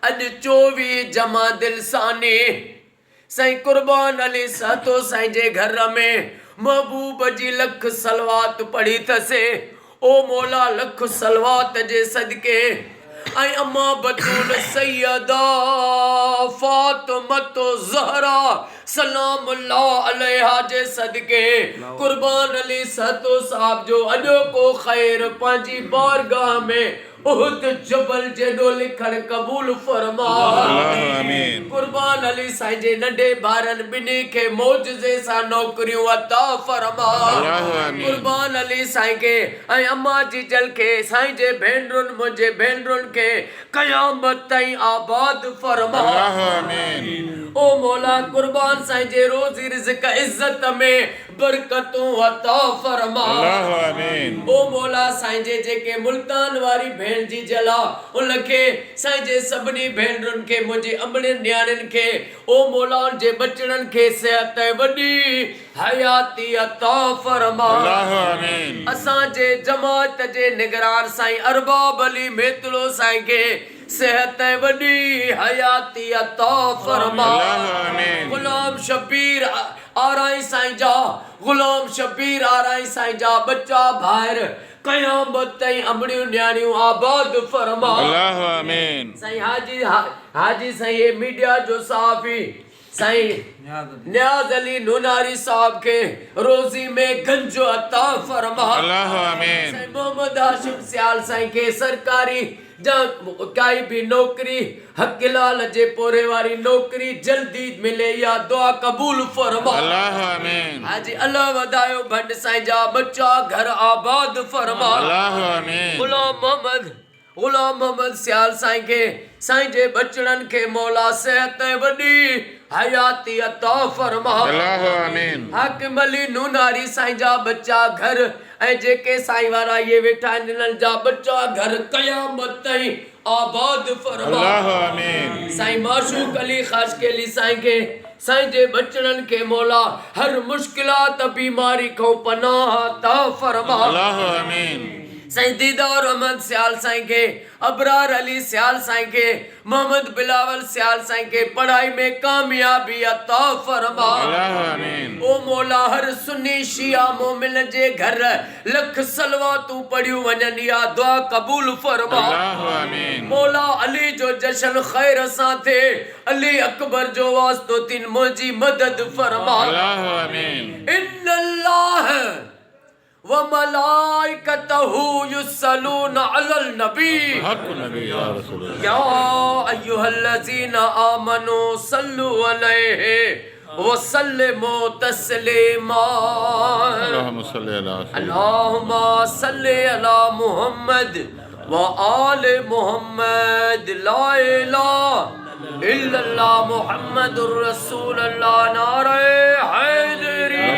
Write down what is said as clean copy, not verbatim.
अज 24 जमा दिल सानी साईं कुर्बान अली सातो साईं जे घर में महबूब जी लख सलवात पढ़ी थसे। ओ मौला लख सलवात जे सदके आई अम्मा बतूल सैयदा फातिमा ज़हरा सलाम अल्लाह अलैहा जे सदके कुर्बान अली सातो साहब जो अॼो को ख़ैर पंहिंजी बारगाह में उहद जबल जेडो लिखण कबूल फरमा। आमीन। कुर्बान अली साईं जे नंढे ॿारनि ॿिन्ही खे मौजज़े सां नौकरियूं अता फरमा। कुर्बान अली साईं खे ऐं अम्मा जी जल खे साईं जे भेनरुनि मुंहिंजे भेनरुनि खे क़यामत ताईं आबाद फरमा। ओ मौला कुर्बान साईं जे रोज़ी रिज़्क़ इज़्ज़त में बरकतूं अता फरमा। ओ मौला साईं जे जेके मुल्तान वारी भेण जी जला उनखे साईं जे सभिनी भेनरुनि खे मुंहिंजे अमड़ियुनि न्याणियुनि खे ओ मौला जे बचड़नि खे सिहत वॾी हयाती अता फरमा। असांजे जमात जे निगरान साईं अरबाब अली मेतलो साईं खे सेहत वॾी हयाती अता फरमा। गुलाम शबीर आराई साईं जा गुलाम शबीर आराई साईं जा बच्चा ॿाहिरि क़यामत ताईं अमड़ियूं न्याणियूं आबाद फरमा। साईं हाजी साईं ये मीडिया जो साफ़ी साईं न्याज अली नूनारी साहब के रोजी में गंज अता फरमा। साईं मोहम्मद हाशिम सियाल साईं के सरकारी काई भी नौकरी हक़लाल जे पोरे वारी नौकरी जल्दी मिले या दुआ कबूल फरमा। हाजी अल्लाह वदायो भंड साईं जा बच्चा घर आबाद फरमा। गुलाम मोहम्मद सियाल साईं के साईं जे बचड़नि खे मौला सेहत वॾी हयाती अता फरमा। हाकिम अली नूनारी साईं जा बच्चा घर ऐं जेके साईं वारा ये वेठा आहिनि इन्हनि जा बच्चा घर क़यामत ताईं आबाद फरमा। साईं माशूक अली ख़ाशकेली साईं के साईं जे बचड़नि खे मौला हर मुश्किलात बीमारी खां पनाह अता फरमा। साईं दीदार अहमद सियाल साईं के अबरार अली सियाल साईं के मोहम्मद बिलावल सियाल साईं के पढ़ाई में कामयाबी अता फरमा। ओ मौला हर सुन्नी शिया मोमिन जे घर लख सलवातूं पढ़ियूं वञनि या दुआ कबूल फरमा। मौला अली जो जश्न खैर सां थे अली अकबर जो वास्तो तीन मुंहिंजी मदद फरमा। इन्नल्लाह व मलाइकतहु युसल्लूना अलल नबी या अय्युहल्लज़ीना आमनू सल्लु अलैहि व सल्लिमू तस्लीमा। अल्लाहुम्मा सल्लि अला मुहम्मद व आले मुहम्मद ला इलाहा इल्लल्लाह मुहम्मदुर रसूलुल्लाह नारे हैदरी।